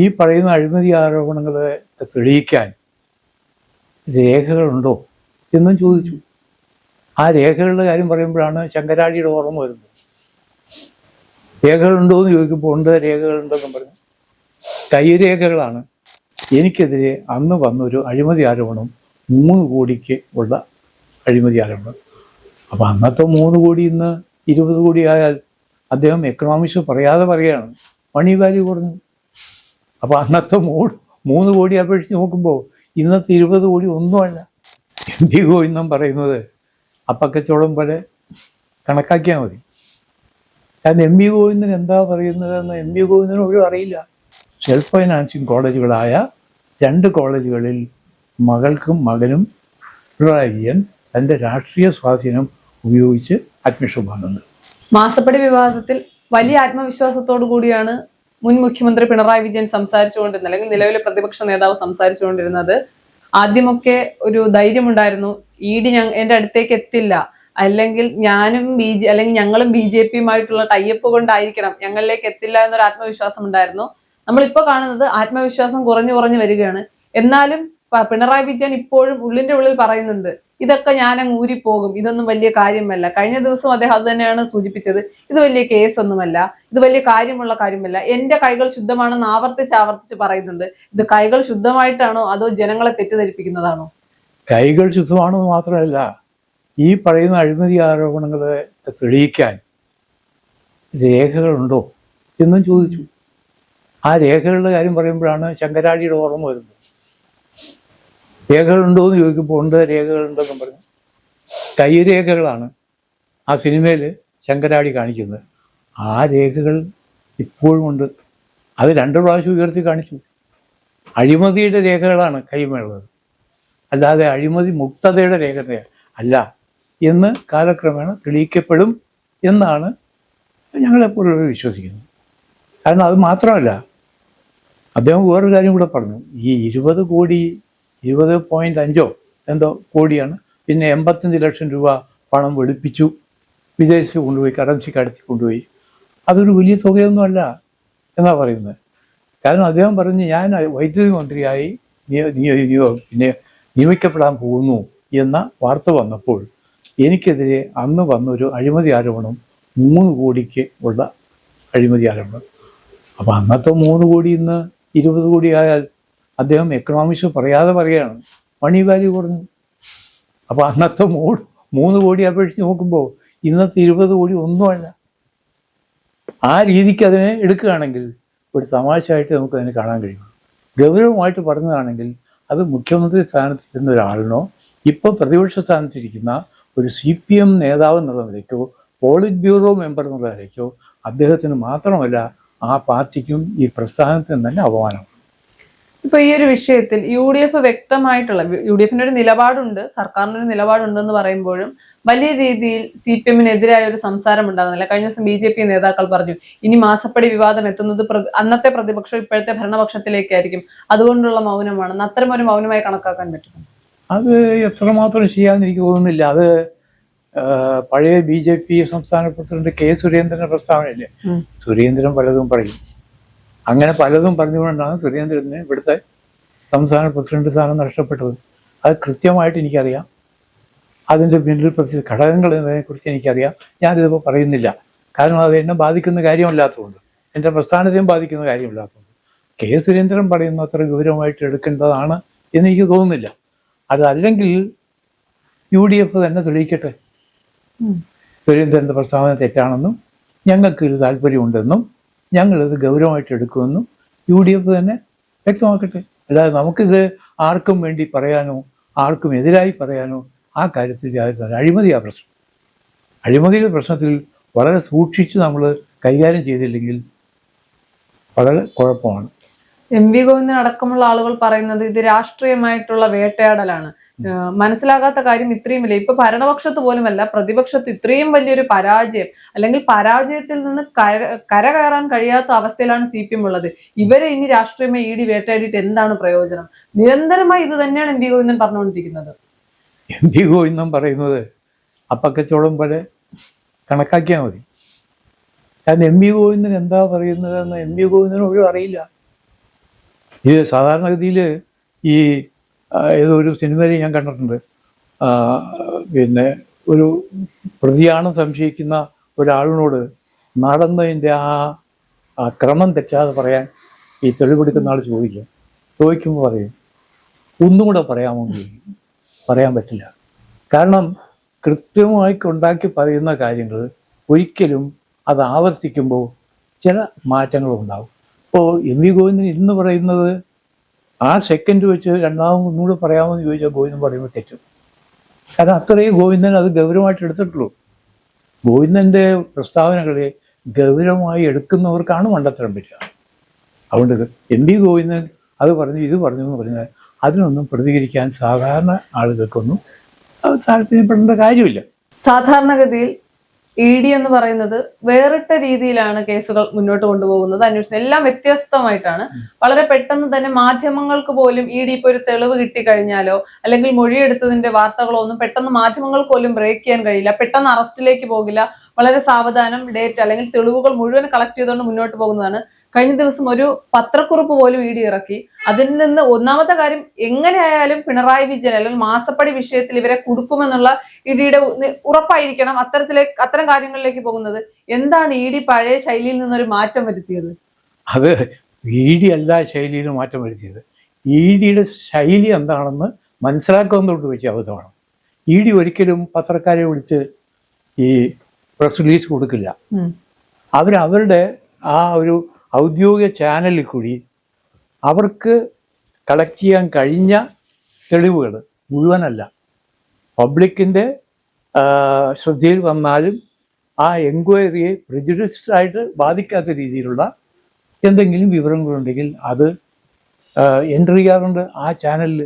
ഈ പറയുന്ന അഴിമതി ആരോപണങ്ങളെ തെളിയിക്കാൻ രേഖകളുണ്ടോ എന്നും ചോദിച്ചു. ആ രേഖകളുടെ കാര്യം പറയുമ്പോഴാണ് ശങ്കരാടിയുടെ ഓർമ്മ വരുന്നത്. രേഖകളുണ്ടോ എന്ന് ചോദിക്കുമ്പോൾ ഉണ്ട്, രേഖകളുണ്ടെന്നും പറഞ്ഞു. കൈരേഖകളാണ് എനിക്കെതിരെ അന്ന് വന്നൊരു അഴിമതി ആരോപണം, 3 കോടിക്ക് ഉള്ള അഴിമതി ആരോപണം. അപ്പം അന്നത്തെ 3 കോടി ഇന്ന് 20 കോടി ആയാൽ അദ്ദേഹം എക്കണോമിക്സ് പറയാതെ പറയുകയാണ് മണി വാല്യൂ കുറഞ്ഞു. അപ്പോൾ അന്നത്തെ 3 കോടി അപേക്ഷിച്ച് നോക്കുമ്പോൾ ഇന്നത്തെ 20 കോടി ഒന്നുമല്ല. MP ഗോവിന്ദൻ പറയുന്നത് അപ്പക്കച്ചവടം പോലെ കണക്കാക്കിയാൽ മതി. കാരണം MP ഗോവിന്ദൻ എന്താ പറയുന്നതെന്ന് MP ഗോവിന്ദന് ഒരു അറിയില്ല. സെൽഫ് ഫൈനാൻസിങ് കോളേജുകളായ 2 കോളേജുകളിൽ മകൾക്കും മകനും പിണറായി വിജയൻ തൻ്റെ രാഷ്ട്രീയ സ്വാധീനം ഉപയോഗിച്ച് അഡ്മിഷൻ വാങ്ങുന്നത്. മാസപ്പടി വിവാദത്തിൽ വലിയ ആത്മവിശ്വാസത്തോടു കൂടിയാണ് മുൻ മുഖ്യമന്ത്രി പിണറായി വിജയൻ സംസാരിച്ചുകൊണ്ടിരുന്നത്, അല്ലെങ്കിൽ നിലവിലെ പ്രതിപക്ഷ നേതാവ് സംസാരിച്ചുകൊണ്ടിരുന്നത്. ആദ്യമൊക്കെ ഒരു ധൈര്യമുണ്ടായിരുന്നു, ED എന്റെ അടുത്തേക്ക് എത്തില്ല, അല്ലെങ്കിൽ ഞങ്ങളും BJPയുമായിട്ടുള്ള ടൈപ്പ് കൊണ്ടായിരിക്കണം ഞങ്ങളിലേക്ക് എത്തില്ല എന്നൊരു ആത്മവിശ്വാസം ഉണ്ടായിരുന്നു. നമ്മളിപ്പോ കാണുന്നത് ആത്മവിശ്വാസം കുറഞ്ഞു വരികയാണ്. എന്നാലും പിണറായി വിജയൻ ഇപ്പോഴും ഉള്ളിന്റെ ഉള്ളിൽ പറയുന്നുണ്ട്, ഇതൊക്കെ ഞാനങ്ങ് ഊരിപ്പോകും, ഇതൊന്നും വലിയ കാര്യമല്ല. കഴിഞ്ഞ ദിവസം അദ്ദേഹം അത് തന്നെയാണ് സൂചിപ്പിച്ചത്, ഇത് വലിയ കേസൊന്നുമല്ല, ഇത് വലിയ കാര്യമല്ല, എന്റെ കൈകൾ ശുദ്ധമാണെന്ന് ആവർത്തിച്ച് പറയുന്നുണ്ട്. ഇത് കൈകൾ ശുദ്ധമായിട്ടാണോ അതോ ജനങ്ങളെ തെറ്റിദ്ധരിപ്പിക്കുന്നതാണോ? കൈകൾ ശുദ്ധമാണെന്ന് മാത്രമല്ല, ഈ പറയുന്ന അഴിമതി ആരോപണങ്ങളെ തെളിയിക്കാൻ രേഖകളുണ്ടോ എന്നും ചോദിച്ചു. ആ രേഖകളുടെ കാര്യം പറയുമ്പോഴാണ് ശങ്കരാടിയുടെ ഓർമ്മ വരുന്നത്. രേഖകളുണ്ടോ എന്ന് ചോദിക്കുമ്പോൾ ഉണ്ട്, രേഖകളുണ്ടെന്നും പറഞ്ഞു. കൈരേഖകളാണ് ആ സിനിമയിൽ ശങ്കരാടി കാണിക്കുന്നത്. ആ രേഖകൾ ഇപ്പോഴും ഉണ്ട്. അത് 2 പ്രാവശ്യം ഉയർത്തി കാണിച്ചു. അഴിമതിയുടെ രേഖകളാണ് കൈമേളുള്ളത്, അല്ലാതെ അഴിമതി മുക്തതയുടെ രേഖ അല്ല എന്ന് കാലക്രമേണ തെളിയിക്കപ്പെടും എന്നാണ് ഞങ്ങളെപ്പോലുള്ളവർ വിശ്വസിക്കുന്നത്. കാരണം അത് മാത്രമല്ല, അദ്ദേഹം വേറൊരു കാര്യം കൂടെ പറഞ്ഞു. ഈ 20.5 എന്തോ കോടിയാണ്, പിന്നെ 85 ലക്ഷം രൂപ പണം വെളുപ്പിച്ചു, വിദേശത്ത് കൊണ്ടുപോയി, കറൻസി കടത്തി കൊണ്ടുപോയി. അതൊരു വലിയ തുകയൊന്നുമല്ല എന്നാണ് പറയുന്നത്. കാരണം അദ്ദേഹം പറഞ്ഞ് ഞാൻ വൈദ്യുതി മന്ത്രിയായി പിന്നെ നിയമിക്കപ്പെടാൻ പോകുന്നു എന്ന വാർത്ത വന്നപ്പോൾ എനിക്കെതിരെ അന്ന് വന്നൊരു അഴിമതി ആരോപണം 3 കോടിക്ക് ഉള്ള അഴിമതി ആരോപണം. അപ്പം അന്നത്തെ 3 കോടി ഇന്ന് 20 കോടി ആയാൽ അദ്ദേഹം എക്കണോമിക്സ് പറയാതെ പറയുകയാണ് മണി വാല്യൂ കുറഞ്ഞു. അപ്പോൾ അന്നത്തെ 3 കോടി അപേക്ഷിച്ച് നോക്കുമ്പോൾ ഇന്നത്തെ 20 കോടി ഒന്നുമല്ല. ആ രീതിക്ക് അതിനെ എടുക്കുകയാണെങ്കിൽ ഒരു തമാശയായിട്ട് നമുക്ക് അതിനെ കാണാൻ കഴിയും. ഗൗരവമായിട്ട് പറഞ്ഞതാണെങ്കിൽ അത് മുഖ്യമന്ത്രി സ്ഥാനത്തിരിക്കുന്ന ഒരാളിനോ ഇപ്പോൾ പ്രതിപക്ഷ സ്ഥാനത്തിരിക്കുന്ന ഒരു CPM നേതാവ് എന്നുള്ള നിലയ്ക്കോ പോളിറ്റ് ബ്യൂറോ മെമ്പർ എന്നുള്ള നിലയ്ക്കോ അദ്ദേഹത്തിന് മാത്രമല്ല ആ പാർട്ടിക്കും ഈ പ്രസ്ഥാനത്തിനും തന്നെ അപമാനമാണ്. ഇപ്പൊ ഈ ഒരു വിഷയത്തിൽ UDF വ്യക്തമായിട്ടുള്ള UDFിന്റെ ഒരു നിലപാടുണ്ട്, സർക്കാരിനൊരു നിലപാടുണ്ടെന്ന് പറയുമ്പോഴും വലിയ രീതിയിൽ CPMനെതിരായ ഒരു സംസാരം ഉണ്ടാകുന്നില്ല. കഴിഞ്ഞ ദിവസം BJP നേതാക്കൾ പറഞ്ഞു, ഇനി മാസപ്പടി വിവാദം എത്തുന്നത് അന്നത്തെ പ്രതിപക്ഷം ഇപ്പോഴത്തെ ഭരണപക്ഷത്തിലേക്കായിരിക്കും, അതുകൊണ്ടുള്ള മൗനമാണെന്ന്. അത്തരം ഒരു മൗനമായി കണക്കാക്കാൻ പറ്റും? അത് എത്രമാത്രം ചെയ്യാമെന്ന് എനിക്ക് തോന്നുന്നില്ല. അത് പഴയ BJP സംസ്ഥാന പ്രസിഡന്റ് K സുരേന്ദ്രന്റെ പ്രസ്താവനയില്ലേ, സുരേന്ദ്രൻ പലതും പറയും. അങ്ങനെ പലതും പറഞ്ഞുകൊണ്ടാണ് സുരേന്ദ്രന് ഇവിടുത്തെ സംസ്ഥാന പ്രസിഡന്റ് സ്ഥാനം നഷ്ടപ്പെട്ടത്. അത് കൃത്യമായിട്ട് എനിക്കറിയാം. അതിൻ്റെ പിന്നിൽ ഘടകങ്ങൾ എന്നതിനെക്കുറിച്ച് എനിക്കറിയാം. ഞാനിതിപ്പോൾ പറയുന്നില്ല, കാരണം അത് എന്നെ ബാധിക്കുന്ന കാര്യമല്ലാത്തതുകൊണ്ട്, എൻ്റെ പ്രസ്ഥാനത്തെയും ബാധിക്കുന്ന കാര്യമില്ലാത്തതുകൊണ്ട്. K സുരേന്ദ്രൻ പറയുന്ന അത്ര ഗൗരവമായിട്ട് എടുക്കേണ്ടതാണ് എന്ന് എനിക്ക് തോന്നുന്നില്ല. അതല്ലെങ്കിൽ UDF തന്നെ തെളിയിക്കട്ടെ, സുരേന്ദ്രൻ്റെ പ്രസ്താവന തെറ്റാണെന്നും ഞങ്ങൾക്ക് ഇത് താല്പര്യമുണ്ടെന്നും ഞങ്ങളിത് ഗൗരവമായിട്ട് എടുക്കുമെന്നും UDF തന്നെ വ്യക്തമാക്കട്ടെ. അല്ലാതെ നമുക്കിത് ആർക്കും വേണ്ടി പറയാനോ ആർക്കും എതിരായി പറയാനോ ആ കാര്യത്തിൽ അഴിമതിയാ പ്രശ്നം. അഴിമതിയുടെ പ്രശ്നത്തിൽ വളരെ സൂക്ഷിച്ച് നമ്മൾ കൈകാര്യം ചെയ്തില്ലെങ്കിൽ വളരെ കുഴപ്പമാണ്. MP ഗോവിന്ദൻ അടക്കമുള്ള ആളുകൾ പറയുന്നത് ഇത് രാഷ്ട്രീയമായിട്ടുള്ള വേട്ടയാടലാണ്. മനസ്സിലാകാത്ത കാര്യം ഇത്രയുമില്ല. ഇപ്പൊ ഭരണപക്ഷത്ത് പോലുമല്ല, പ്രതിപക്ഷത്ത് ഇത്രയും വലിയൊരു പരാജയം, അല്ലെങ്കിൽ പരാജയത്തിൽ നിന്ന് കരകയറാൻ കഴിയാത്ത അവസ്ഥയിലാണ് CPM ഉള്ളത്. ഇവരെ ഇനി രാഷ്ട്രീയമായി ED വേട്ടയാടിയിട്ട് എന്താണ് പ്രയോജനം? നിരന്തരമായി ഇത് തന്നെയാണ് MP ഗോവിന്ദൻ പറഞ്ഞുകൊണ്ടിരിക്കുന്നത്. MP ഗോവിന്ദൻ പറയുന്നത് അപ്പക്കച്ചവടം പോലെ കണക്കാക്കിയാൽ മതി. കാരണം MP ഗോവിന്ദൻ എന്താ പറയുന്നതെന്ന് MP ഗോവിന്ദന് ഒരു അറിയില്ല. ഇത് സാധാരണഗതിയിൽ ഈ ഏതോ ഒരു സിനിമയിൽ ഞാൻ കണ്ടിട്ടുണ്ട്. ആ, പിന്നെ ഒരു പ്രതിയാണെന്ന് സംശയിക്കുന്ന ഒരാളിനോട് നടന്നതിൻ്റെ ആ ക്രമം തെറ്റാതെ പറയാൻ ഈ തെളിവെടുക്കുന്ന ആൾ ചോദിക്കുമ്പോൾ പറയും, ഒന്നും കൂടെ പറയാമോ എന്ന് ചോദിക്കും. പറയാൻ പറ്റില്ല. കാരണം കൃത്യമായി ഉണ്ടാക്കി പറയുന്ന കാര്യങ്ങൾ ഒരിക്കലും അത് ആവർത്തിക്കുമ്പോൾ ചില മാറ്റങ്ങളുണ്ടാകും. ഇപ്പോൾ എം വി ഗോവിന്ദൻ ഇന്ന് പറയുന്നത് ആ സെക്കൻഡ് വെച്ച് ഒന്നുകൂടെ പറയാമെന്ന് ചോദിച്ചാൽ ഗോവിന്ദൻ പറയുമ്പോൾ തെറ്റും. കാരണം അത്രയും ഗോവിന്ദൻ അത് ഗൗരവമായിട്ട് എടുത്തിട്ടുള്ളൂ. ഗോവിന്ദൻ്റെ പ്രസ്താവനകളെ ഗൗരവമായി എടുക്കുന്നവർക്കാണ് മണ്ടത്തരം പറ്റുക. അതുകൊണ്ട് എം വി ഗോവിന്ദൻ അത് പറഞ്ഞു ഇത് പറഞ്ഞു എന്ന് പറഞ്ഞാൽ അതിനൊന്നും പ്രതികരിക്കാൻ സാധാരണ ആളുകൾക്കൊന്നും താല്പര്യപ്പെടേണ്ട കാര്യമില്ല. സാധാരണഗതിയിൽ ED എന്ന് പറയുന്നത് വേറിട്ട രീതിയിലാണ് കേസുകൾ മുന്നോട്ട് കൊണ്ടുപോകുന്നത്. അന്വേഷണം എല്ലാം വ്യത്യസ്തമായിട്ടാണ്. വളരെ പെട്ടെന്ന് തന്നെ മാധ്യമങ്ങൾക്ക് പോലും ED ഇപ്പൊ ഒരു തെളിവ് കിട്ടിക്കഴിഞ്ഞാലോ അല്ലെങ്കിൽ മൊഴിയെടുത്തതിന്റെ വാർത്തകളോ ഒന്നും പെട്ടെന്ന് മാധ്യമങ്ങൾക്ക് പോലും ബ്രേക്ക് ചെയ്യാൻ കഴിയില്ല. പെട്ടെന്ന് അറസ്റ്റിലേക്ക് പോകില്ല. വളരെ സാവധാനം ഡേറ്റ് അല്ലെങ്കിൽ തെളിവുകൾ മുഴുവൻ കളക്ട് ചെയ്തുകൊണ്ട് മുന്നോട്ട് പോകുന്നതാണ്. കഴിഞ്ഞ ദിവസം ഒരു പത്രക്കുറിപ്പ് പോലും ED ഇറക്കി. അതിൽ നിന്ന് ഒന്നാമത്തെ കാര്യം, എങ്ങനെയായാലും പിണറായി വിജയൻ അല്ലെങ്കിൽ മാസപ്പടി വിഷയത്തിൽ ഇവരെ കുടുക്കുമെന്നുള്ള EDയുടെ ഉറപ്പായിരിക്കണം അത്തരം കാര്യങ്ങളിലേക്ക് പോകുന്നത്. എന്താണ് ED പഴയ ശൈലിയിൽ നിന്നൊരു മാറ്റം വരുത്തിയത്? അത് ED അല്ല ശൈലിയിൽ മാറ്റം വരുത്തിയത്. EDയുടെ ശൈലി എന്താണെന്ന് മനസ്സിലാക്കുന്നതോട് വെച്ച് അബദ്ധമാണ്. ED ഒരിക്കലും പത്രക്കാരെ വിളിച്ച് ഈ പ്രസ് റിലീസ് കൊടുക്കില്ല. അവരവരുടെ ആ ഒരു ഔദ്യോഗിക ചാനലിൽ കൂടി അവർക്ക് കളക്ട് ചെയ്യാൻ കഴിഞ്ഞ തെളിവുകൾ മുഴുവനല്ല, പബ്ലിക്കിൻ്റെ ശ്രദ്ധയിൽ വന്നാലും ആ എൻക്വയറിയെ പ്രെജുഡിസ്ഡായിട്ട് ബാധിക്കാത്ത രീതിയിലുള്ള എന്തെങ്കിലും വിവരങ്ങളുണ്ടെങ്കിൽ അത് എൻ്റർ ചെയ്യാറുണ്ട് ആ ചാനലിൽ.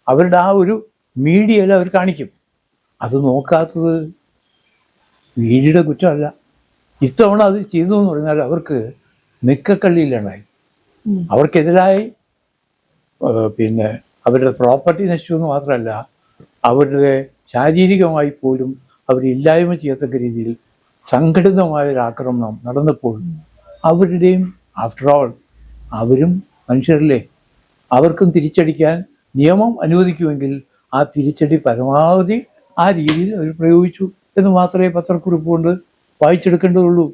അവരുടെ ആ ഒരു മീഡിയയിൽ അവർ കാണിക്കും. അത് നോക്കാത്തത് EDയുടെ കുറ്റമല്ല. ഇത്തവണ അത് ചെയ്തു എന്ന് പറഞ്ഞാൽ അവർക്ക് നിക്കക്കള്ളിയിലുണ്ടായി. അവർക്കെതിരായി പിന്നെ അവരുടെ പ്രോപ്പർട്ടി നശിച്ചെന്ന് മാത്രമല്ല, അവരുടെ ശാരീരികമായി പോലും അവരില്ലായ്മ ചെയ്യത്തക്ക രീതിയിൽ സംഘടിതമായൊരു ആക്രമണം നടന്നപ്പോൾ അവരുടെയും ആഫ്റ്റർ ഓൾ അവരും മനുഷ്യരല്ലേ, അവർക്കും തിരിച്ചടിക്കാൻ നിയമം അനുവദിക്കുമെങ്കിൽ ആ തിരിച്ചടി പരമാവധി ആ രീതിയിൽ അവർ പ്രയോഗിച്ചു എന്ന് മാത്രമേ പത്രക്കുറിപ്പ് കൊണ്ട് വായിച്ചെടുക്കേണ്ടതുള്ളൂ.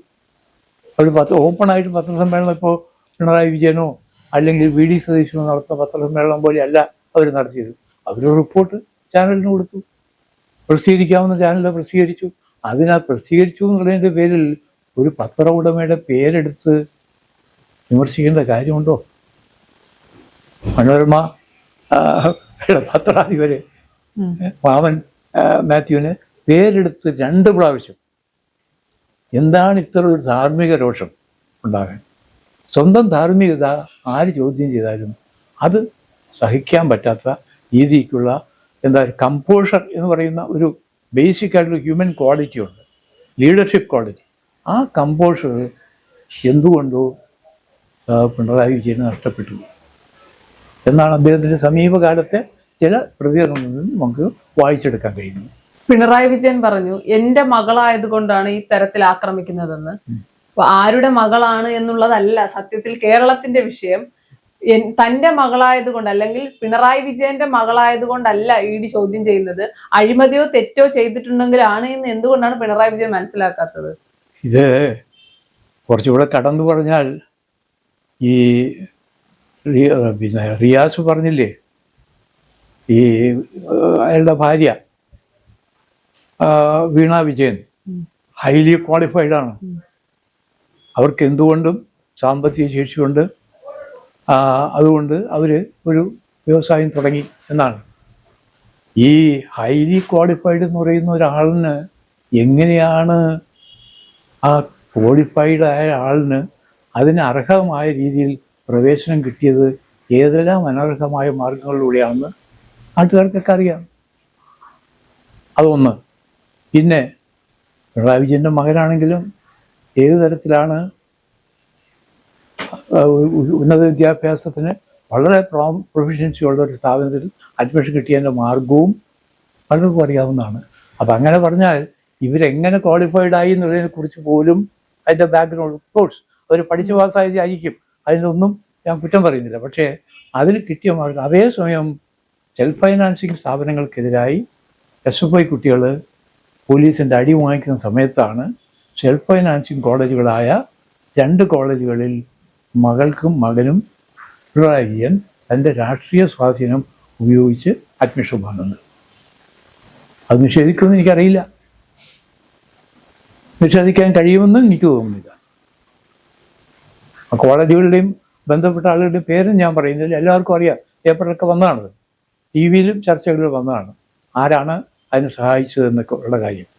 അവർ ഓപ്പണായിട്ട് പത്രസമ്മേളനം ഇപ്പോൾ പിണറായി വിജയനോ അല്ലെങ്കിൽ VD സതീശനോ നടത്തുന്ന പത്രസമ്മേളനം പോലെയല്ല അവർ നടത്തിയത്. അവർ റിപ്പോർട്ട് ചാനലിന് കൊടുത്തു, പ്രസിദ്ധീകരിക്കാവുന്ന ചാനലിൽ പ്രസിദ്ധീകരിച്ചു. പ്രസിദ്ധീകരിച്ചു എന്നുള്ളതിൻ്റെ പേരിൽ ഒരു പത്ര ഉടമയുടെ പേരെടുത്ത് വിമർശിക്കേണ്ട കാര്യമുണ്ടോ? മനോരമ പത്രാധിപര് മാമൻ മാത്യുവിന് പേരെടുത്ത് 2 പ്രാവശ്യം. എന്താണ് ഇത്ര ഒരു ധാർമ്മിക രോഷം ഉണ്ടാകാൻ? സ്വന്തം ധാർമ്മികത ആര് ചോദ്യം ചെയ്താലും അത് സഹിക്കാൻ പറ്റാത്ത രീതിക്കുള്ള കമ്പോഷർ എന്ന് പറയുന്ന ഒരു ബേസിക് ആയിട്ടുള്ള ഹ്യൂമൻ ക്വാളിറ്റി ഉണ്ട്, ലീഡർഷിപ്പ് ക്വാളിറ്റി. ആ കമ്പോഷർ എന്തുകൊണ്ടോ പിണറായി വിജയന് നഷ്ടപ്പെട്ടു എന്നാണ് അദ്ദേഹത്തിൻ്റെ സമീപകാലത്തെ ചില പ്രതികരണങ്ങളിൽ നിന്ന് നമുക്ക് വായിച്ചെടുക്കാൻ കഴിയുന്നത്. പിണറായി വിജയൻ പറഞ്ഞു, എന്റെ മകളായതുകൊണ്ടാണ് ഈ തരത്തിൽ ആക്രമിക്കുന്നതെന്ന്. അപ്പൊ ആരുടെ മകളാണ് എന്നുള്ളതല്ല സത്യത്തിൽ കേരളത്തിന്റെ വിഷയം. തന്റെ മകളായതുകൊണ്ട് അല്ലെങ്കിൽ പിണറായി വിജയന്റെ മകളായതുകൊണ്ടല്ല ED ചോദ്യം ചെയ്യുന്നത്. അഴിമതിയോ തെറ്റോ ചെയ്തിട്ടുണ്ടെങ്കിലാണ് എന്ന് എന്തുകൊണ്ടാണ് പിണറായി വിജയൻ മനസ്സിലാക്കാത്തത്? ഇത് കുറച്ചുകൂടെ കടന്നു പറഞ്ഞാൽ ഈ പിന്നെ റിയാസ് പറഞ്ഞില്ലേ, ഈ അയാളുടെ ഭാര്യ വീണ വിജയൻ ഹൈലി ക്വാളിഫൈഡ് ആണ്. അവർക്ക് എന്തുകൊണ്ടും സാമ്പത്തിക ശേഷിയുണ്ട്. അതുകൊണ്ട് അവർ ഒരു വ്യവസായം തുടങ്ങി എന്നാണ്. ഈ ഹൈലി ക്വാളിഫൈഡ് എന്ന് പറയുന്ന ഒരാളിന് എങ്ങനെയാണ് ആ ക്വാളിഫൈഡ് ആയ ആളിന് അതിന് അർഹമായ രീതിയിൽ പ്രവേശനം കിട്ടിയത്? ഏതെല്ലാം അനർഹമായ മാർഗങ്ങളിലൂടെയാണെന്ന് നാട്ടുകാർക്കൊക്കെ അറിയാം. അതൊന്ന്. പിന്നെ പിണറായി വിജയൻ്റെ മകനാണെങ്കിലും ഏത് തരത്തിലാണ് ഉന്നത വിദ്യാഭ്യാസത്തിന് വളരെ പ്രൊഫഷൻസി ഉള്ള ഒരു സ്ഥാപനത്തിൽ അഡ്മിഷൻ കിട്ടിയതിൻ്റെ മാർഗവും പലർക്കും അറിയാവുന്നതാണ്. അപ്പം അങ്ങനെ പറഞ്ഞാൽ ഇവരെങ്ങനെ ക്വാളിഫൈഡ് ആയി എന്നുള്ളതിനെ കുറിച്ച് പോലും അതിൻ്റെ ബാക്ക്ഗ്രൗണ്ട്, കോഴ്സ് അവർ പഠിച്ച പാസ്സായതായിരിക്കും, അതിനൊന്നും ഞാൻ കുറ്റം പറയുന്നില്ല. പക്ഷേ അതിൽ കിട്ടിയ മാർക്ക്, അതേസമയം സെൽഫ് ഫൈനാൻസിങ് സ്ഥാപനങ്ങൾക്കെതിരായി SFI കുട്ടികൾ പോലീസിൻ്റെ അടി വാങ്ങിക്കുന്ന സമയത്താണ് സെൽഫ് ഫൈനാൻസിങ് കോളേജുകളായ 2 കോളേജുകളിൽ മകൾക്കും മകനും പിണറായി വിജയൻ തൻ്റെ രാഷ്ട്രീയ സ്വാധീനം ഉപയോഗിച്ച് അഡ്മിഷൻ വാങ്ങുന്നത്. അത് നിഷേധിക്കുമെന്ന് എനിക്കറിയില്ല, നിഷേധിക്കാൻ കഴിയുമെന്നും എനിക്ക് തോന്നുന്നില്ല. ആ കോളേജുകളുടെയും ബന്ധപ്പെട്ട ആളുകളുടെയും പേരും ഞാൻ പറയുന്നില്ല, എല്ലാവർക്കും അറിയാം, പേപ്പറിലൊക്കെ വന്നതാണത്, TV യിലും ചർച്ചകളിലും വന്നതാണ്, ആരാണ് അതിനെ സഹായിച്ചതെന്നൊക്കെ ഉള്ള കാര്യം.